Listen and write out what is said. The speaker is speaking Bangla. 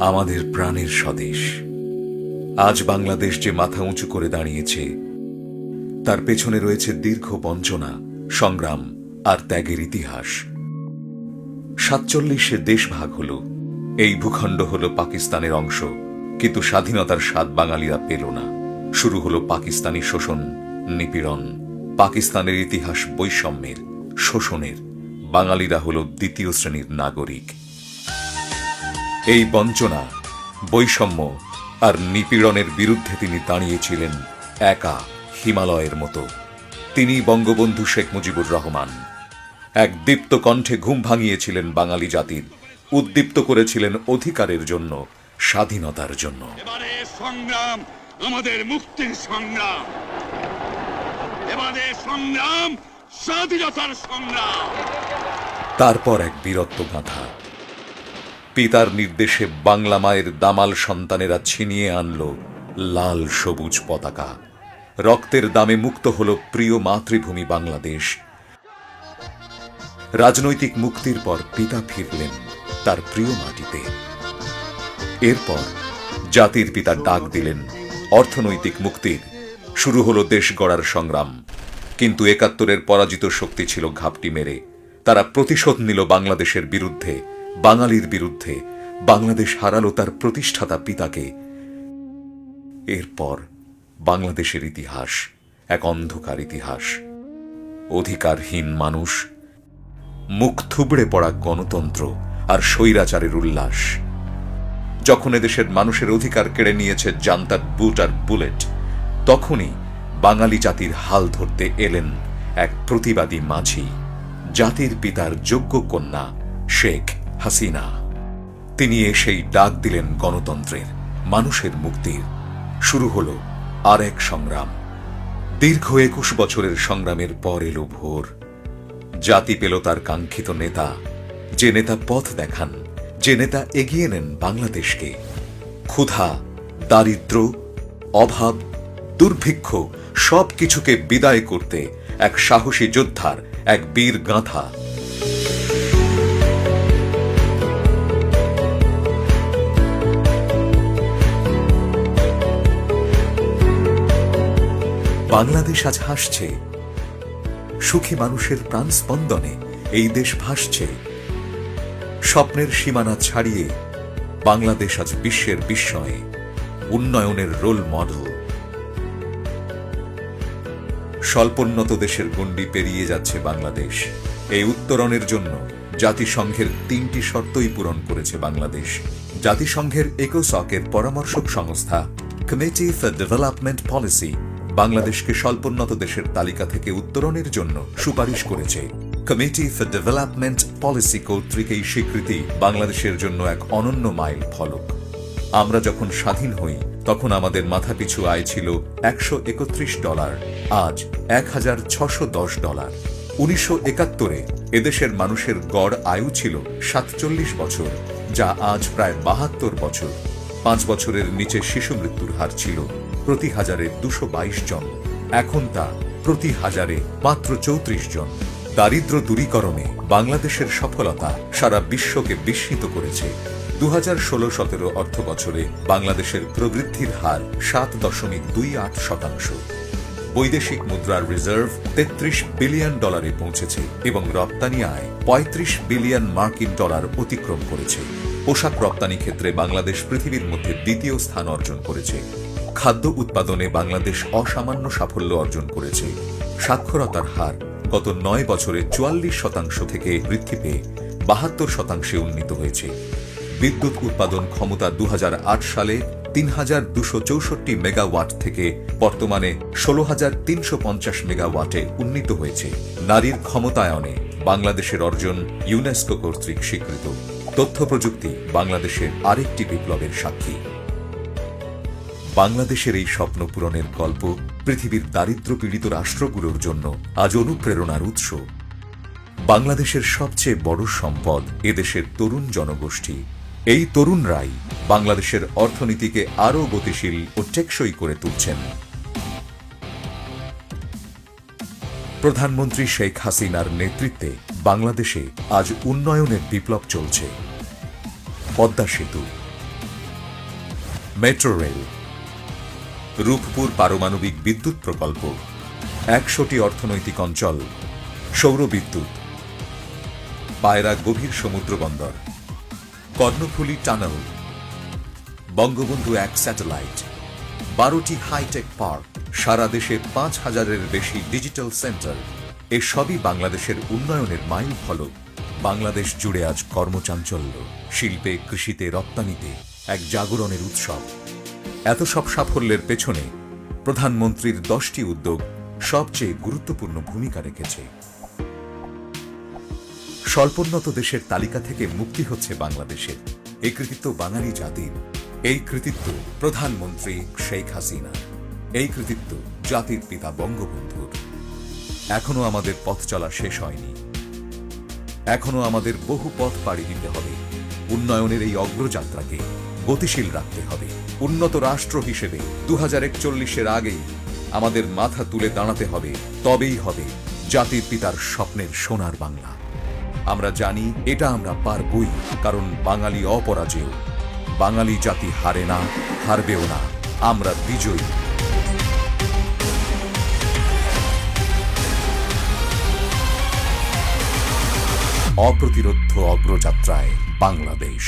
আমাদের প্রাণের স্বদেশ। আজ বাংলাদেশ যে মাথা উঁচু করে দাঁড়িয়েছে, তার পেছনে রয়েছে দীর্ঘ বঞ্চনা, সংগ্রাম আর ত্যাগের ইতিহাস। 47-এ দেশ ভাগ হল, এই ভূখণ্ড হল পাকিস্তানের অংশ, কিন্তু স্বাধীনতার স্বাদ বাঙালিরা পেল না। শুরু হল পাকিস্তানি শোষণ, নিপীড়ন। পাকিস্তানের ইতিহাস বৈষম্যের, শোষণের। বাঙালিরা হল দ্বিতীয় শ্রেণীর নাগরিক। এই বঞ্চনা, বৈষম্য আর নিপীড়নের বিরুদ্ধে তিনি দাঁড়িয়েছিলেন একা, হিমালয়ের মতো। তিনি বঙ্গবন্ধু শেখ মুজিবুর রহমান। এক দীপ্ত কণ্ঠে ঘুম ভাঙিয়েছিলেন বাঙালি জাতির, উদ্দীপ্ত করেছিলেন অধিকারের জন্য, স্বাধীনতার জন্য। এবারে সংগ্রাম আমাদের মুক্তির সংগ্রাম, এবারে সংগ্রাম স্বাধীনতার সংগ্রাম। তারপর এক বীরত্ব গাথা। পিতার নির্দেশে বাংলা মায়ের দামাল সন্তানেরা ছিনিয়ে আনল লাল সবুজ পতাকা। রক্তের দামে মুক্ত হল প্রিয় মাতৃভূমি বাংলাদেশ। রাজনৈতিক মুক্তির পর পিতা ফিরলেন তার প্রিয় মাটিতে। এরপর জাতির পিতা ডাক দিলেন অর্থনৈতিক মুক্তির। শুরু হল দেশ গড়ার সংগ্রাম। কিন্তু ৭১-এর পরাজিত শক্তি ছিল ঘাপটি মেরে। তারা প্রতিশোধ নিল বাংলাদেশের বিরুদ্ধে, বাঙালির বিরুদ্ধে। বাংলাদেশ হারালো তার প্রতিষ্ঠাতা পিতাকে। এরপর বাংলাদেশের ইতিহাস এক অন্ধকার ইতিহাস। অধিকারহীন মানুষ, মুখ থুবড়ে পড়া গণতন্ত্র আর স্বৈরাচারের উল্লাস। যখন এদেশের মানুষের অধিকার কেড়ে নিয়েছে জান্তার বুট আর বুলেট, তখনই বাঙালি জাতির হাল ধরতে এলেন এক প্রতিবাদী মাঝি, জাতির পিতার যোগ্য কন্যা শেখ হাসিনা। তিনি এসেই ডাক দিলেন গণতন্ত্রের, মানুষের মুক্তির। শুরু হল আর এক সংগ্রাম। দীর্ঘ ২১ বছরের সংগ্রামের পর এলো ভোর। জাতি পেল তার কাঙ্ক্ষিত নেতা, যে নেতা পথ দেখান, যে নেতা এগিয়ে নেন বাংলাদেশকে। ক্ষুধা, দারিদ্র, অভাব, দুর্ভিক্ষ সবকিছুকে বিদায় করতে এক সাহসী যোদ্ধার, এক বীর গাঁথা। বাংলাদেশ আজ হাসছে, সুখী মানুষের প্রাণ স্পন্দনে এই দেশ ভাসছে। স্বপ্নের সীমানা ছাড়িয়ে বাংলাদেশ আজ বিশ্বের বিস্ময়ে, উন্নয়নের রোল মডেল। স্বল্পোন্নত দেশের গণ্ডি পেরিয়ে যাচ্ছে বাংলাদেশ। এই উত্তরণের জন্য জাতিসংঘের ৩টি শর্তই পূরণ করেছে বাংলাদেশ। জাতিসংঘের ECOSOC-এর পরামর্শক সংস্থা কমিটি ফর ডেভেলপমেন্ট পলিসি বাংলাদেশকে স্বল্পোন্নত দেশের তালিকা থেকে উত্তরণের জন্য সুপারিশ করেছে। কমিটি ফর ডেভেলপমেন্ট পলিসি কর্তৃক এই স্বীকৃতি বাংলাদেশের জন্য এক অনন্য মাইল ফলক। আমরা যখন স্বাধীন হই তখন আমাদের মাথাপিছু আয় ছিল $১৩১। আজ $১,৬১০। ১৯৭১-এ এদেশের মানুষের গড় আয়ু ছিল ৪৭ বছর, যা আজ প্রায় ৭২ বছর। ৫ বছরের নিচে শিশু মৃত্যুর হার ছিল প্রতি হাজারে ২২২ জন। এখন তা প্রতি হাজারে মাত্র ৩৪ জন। দারিদ্র্য দূরীকরণে বাংলাদেশের সফলতা সারা বিশ্বকে বিস্মিত করেছে। ২০১৬-১৭ অর্থ বছরে বাংলাদেশের প্রবৃদ্ধির হার ৭.28%। বৈদেশিক মুদ্রার রিজার্ভ $৩৩ বিলিয়ন পৌঁছেছে এবং রপ্তানি আয় $৩৫ বিলিয়ন মার্কিন ডলার অতিক্রম করেছে। পোশাক রপ্তানি ক্ষেত্রে বাংলাদেশ পৃথিবীর মধ্যে দ্বিতীয় স্থান অর্জন করেছে। খাদ্য উৎপাদনে বাংলাদেশ অসামান্য সাফল্য অর্জন করেছে। সাক্ষরতার হার গত ৯ বছরে ৪৪% থেকে বৃদ্ধি পেয়ে ৭২% উন্নীত হয়েছে। বিদ্যুৎ উৎপাদন ক্ষমতা ২০০৮ সালে ৩,২৬৪ মেগাওয়াট থেকে বর্তমানে ১৬,৩৫০ মেগাওয়াটে উন্নীত হয়েছে। নারীর ক্ষমতায়নে বাংলাদেশের অর্জন ইউনেস্কো কর্তৃক স্বীকৃত। তথ্য প্রযুক্তি বাংলাদেশের আরেকটি বিপ্লবের সাক্ষী। বাংলাদেশের এই স্বপ্ন পূরণের গল্প পৃথিবীর দারিদ্র্য পীড়িত রাষ্ট্রগুলোর জন্য আজ অনুপ্রেরণার উৎস। বাংলাদেশের সবচেয়ে বড় সম্পদ এদেশের তরুণ জনগোষ্ঠী। এই তরুণরাই বাংলাদেশের অর্থনীতিকে আরও গতিশীল ও টেকসই করে তুলছেন। প্রধানমন্ত্রী শেখ হাসিনার নেতৃত্বে বাংলাদেশে আজ উন্নয়নের বিপ্লব চলছে। পদ্মা সেতু, মেট্রো রেল, রূপপুর পারমাণবিক বিদ্যুৎ প্রকল্প, 100টি অর্থনৈতিক অঞ্চল, সৌর বিদ্যুৎ, পায়রা গভীর সমুদ্র বন্দর, কর্ণফুলী টানেল, বঙ্গবন্ধু 1 স্যাটেলাইট, 12টি হাইটেক পার্ক, সারা দেশে 5,000-এর বেশি ডিজিটাল সেন্টার, এসবই বাংলাদেশের উন্নয়নের মাইল ফলক। বাংলাদেশ জুড়ে আজ কর্মচাঞ্চল্য, শিল্পে, কৃষিতে, রপ্তানিতে এক জাগরণের উৎসব। এত সব সাফল্যের পেছনে প্রধানমন্ত্রীর 10টি উদ্যোগ সবচেয়ে গুরুত্বপূর্ণ ভূমিকা রেখেছে। স্বল্পোন্নত দেশের তালিকা থেকে মুক্তি হচ্ছে বাংলাদেশের। এই কৃতিত্ব বাঙালি জাতির, এই কৃতিত্ব প্রধানমন্ত্রী শেখ হাসিনা, এই কৃতিত্ব জাতির পিতা বঙ্গবন্ধুর। এখনো আমাদের পথ চলা শেষ হয়নি, এখনো আমাদের বহু পথ পাড়ি দিতে হবে। উন্নয়নের এই অগ্রযাত্রাকে গতিশীল রাখতে হবে। উন্নত রাষ্ট্র হিসেবে 2041-এর আগেই আমাদের মাথা তুলে দাঁড়াতে হবে, তবেই হবে জাতির পিতার স্বপ্নের সোনার বাংলা। আমরা জানি এটা আমরা পারবই, কারণ বাঙালি অপরাজেয়। বাঙালি জাতি হারে না, হারবেও না, আমরা বিজয়ী। অপ্রতিরোধ্য অগ্রযাত্রায় বাংলাদেশ।